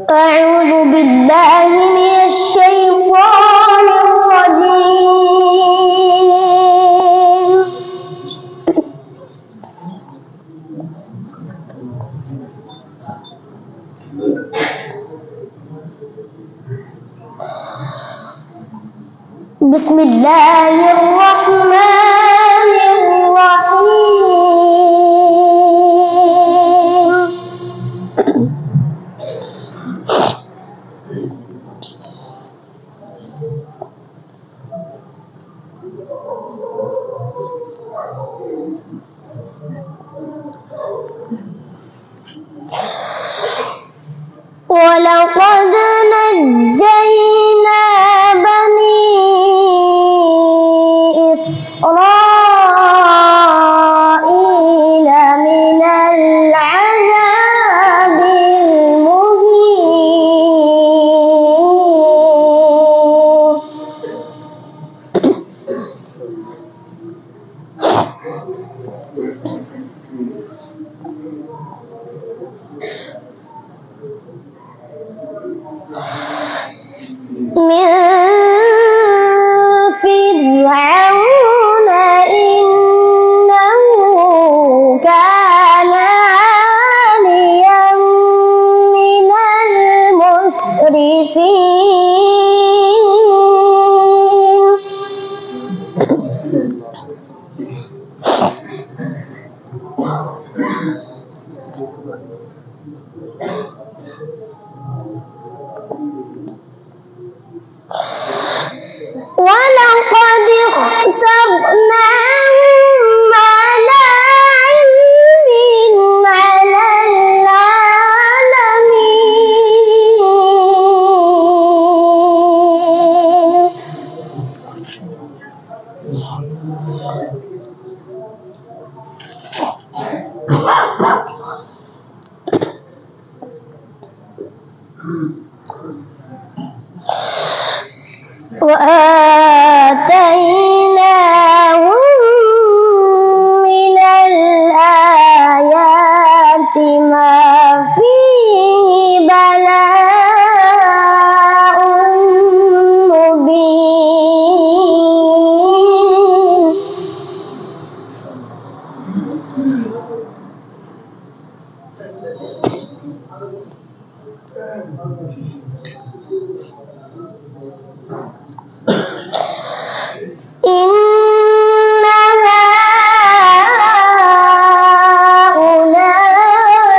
أعوذ بالله من الشيطان الرجيم. بسم الله الرحمن الرحيم. ولقد نجينا بني إسرائيل من العذاب المهين من فرعون إنه كان عاليا من المسرفين. ولقد اخترناهم على علم على العالمين. وآتيناهم من الآيات ما فيه بلاء مبين. إن هؤلاء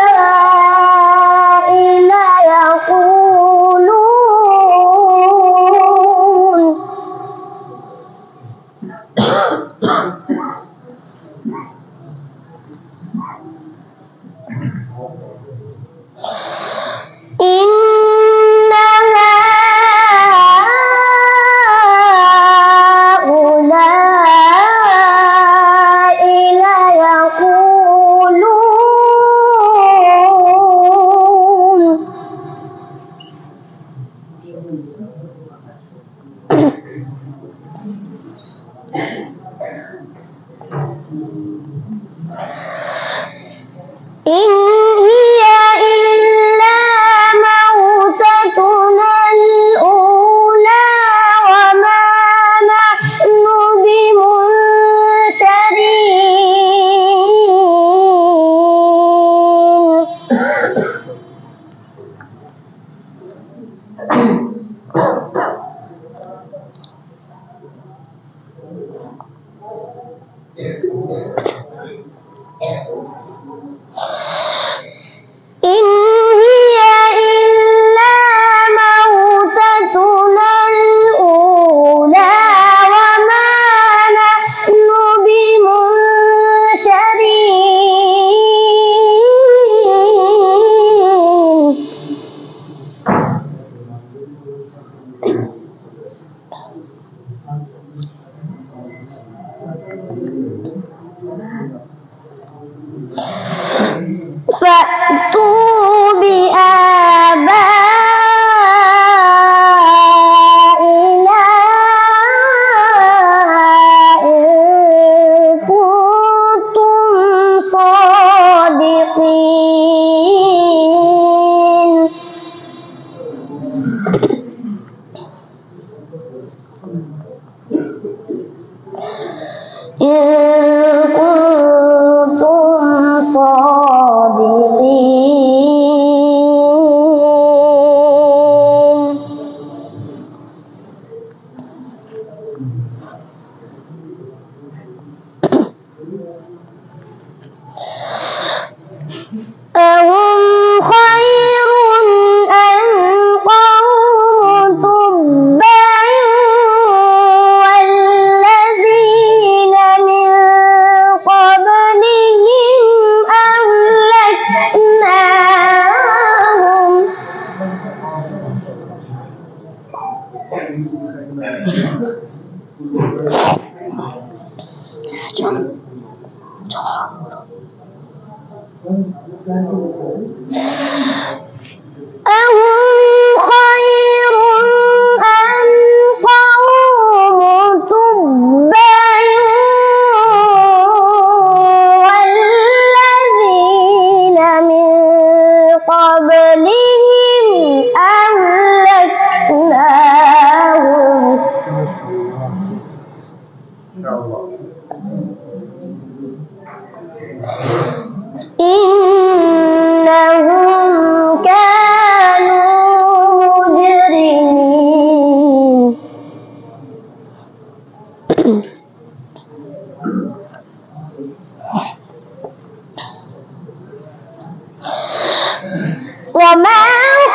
ليقولون إن هي إلا موتتنا الأولى وما نحن بمنشرين. أهم خير أم قوم تبع والذين من قبلهم أهلكناهم إنهم كانوا مجرمين وما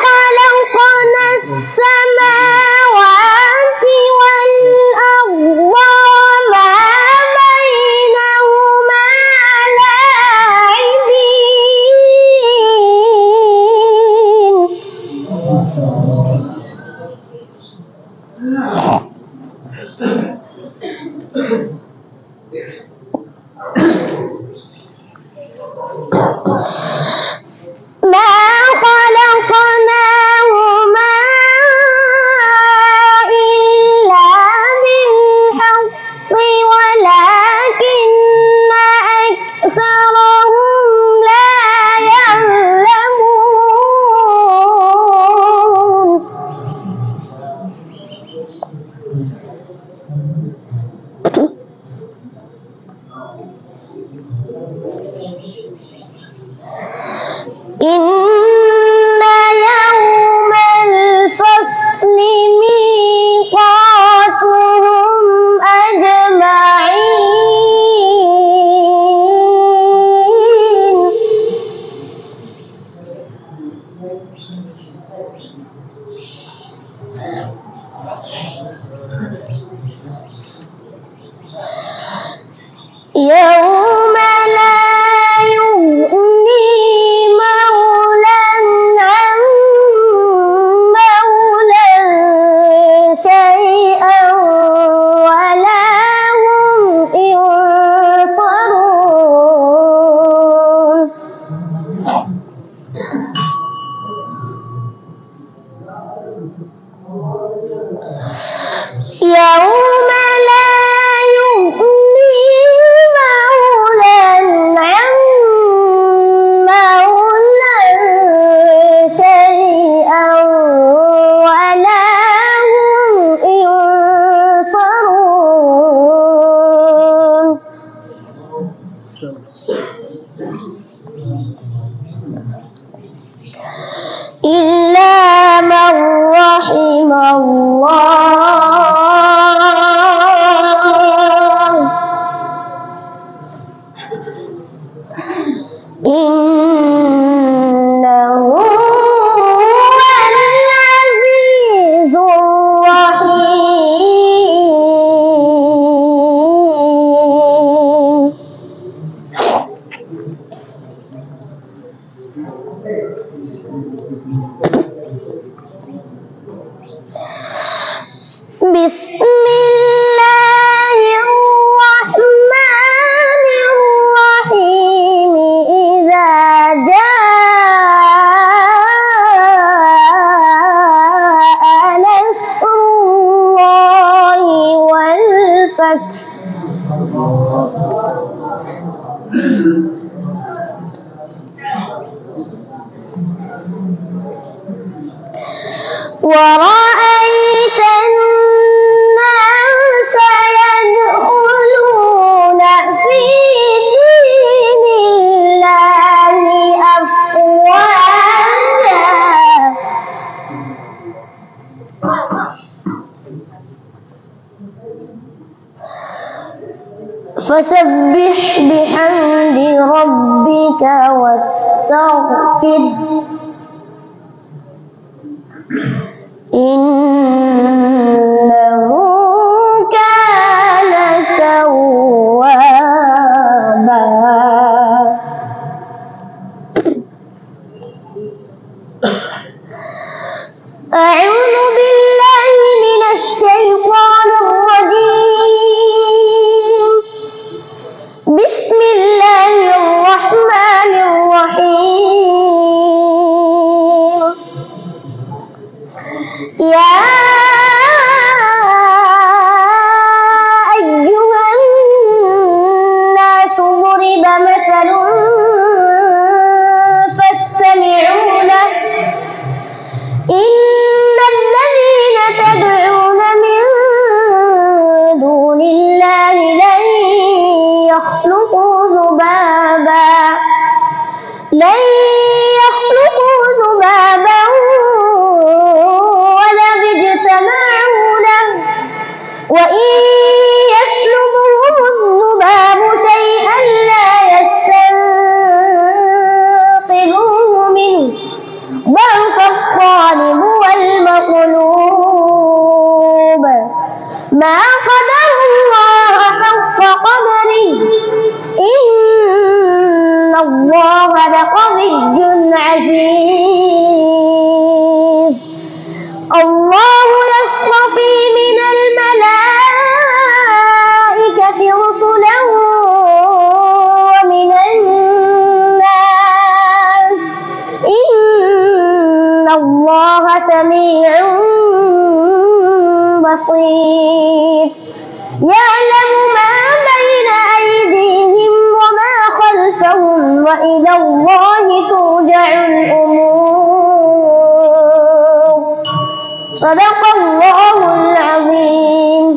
خلقنا السماوات والأرض وما بينهما ما خلقناهما إلا بالحق ولكن أكثرهم لا يعلمون إن يوم الفصل ميقاتهم أجمعين يوم لا يغني مولى عن مولى شيئا ولا هم ينصرون يوم لا يغني مولى عن مولى شيئا ولا هم ينصرون إلا من رحم الله إنه هو العزيز الرحيم بسم الله الرحمن الرحيم إذا جاء نصر الله والفتح ورأيت الناس يدخلون في دين الله أفواجا فسبح بحمد ربك واستغفره إنه كان توابا أعوذ بالله من يا أيها الناس ضرب مثل فاستمعوا له إن الذين تدعون من دون الله لن يخلقوا ذبابا ولو اجتمعوا له وإن يسلبهم الذباب شيئا لا يستنقذوه منه ضعف الطالب والمطلوب ما قدر الله حق قدره إن الله لقوي عزيز الله يصطفي من الملائكة رسلا ومن الناس إن الله سميع بصير يعلم ما بين أيديهم وما خلفهم وإلى الله ترجع الأمور صدق الله العظيم.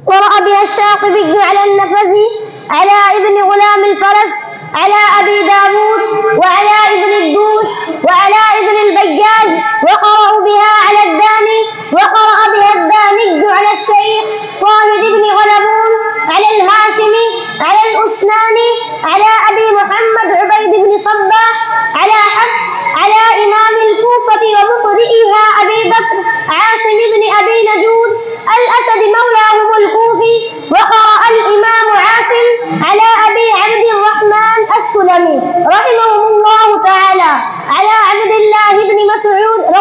قرأ بها الشاطبي على النفزي على ابن غلام الفرس على أبي داود وعلى ابن الدوش وعلى ابن البجاز وقرأوا بها على الداني وقرأ بها الداني على الشيخ طاهر بن غلبون على الهاشمي على الأسناني على أبي محمد عبيد بن صباح على حفص على إمام الكوفة ومقرئها أبي بكر عاصم بن أبي نجود الأسد مولاهم الكوفي وقرأ الإمام عاصم على أبي عبد الرحمن السلمي رحمهم الله تعالى على عبد الله بن مسعود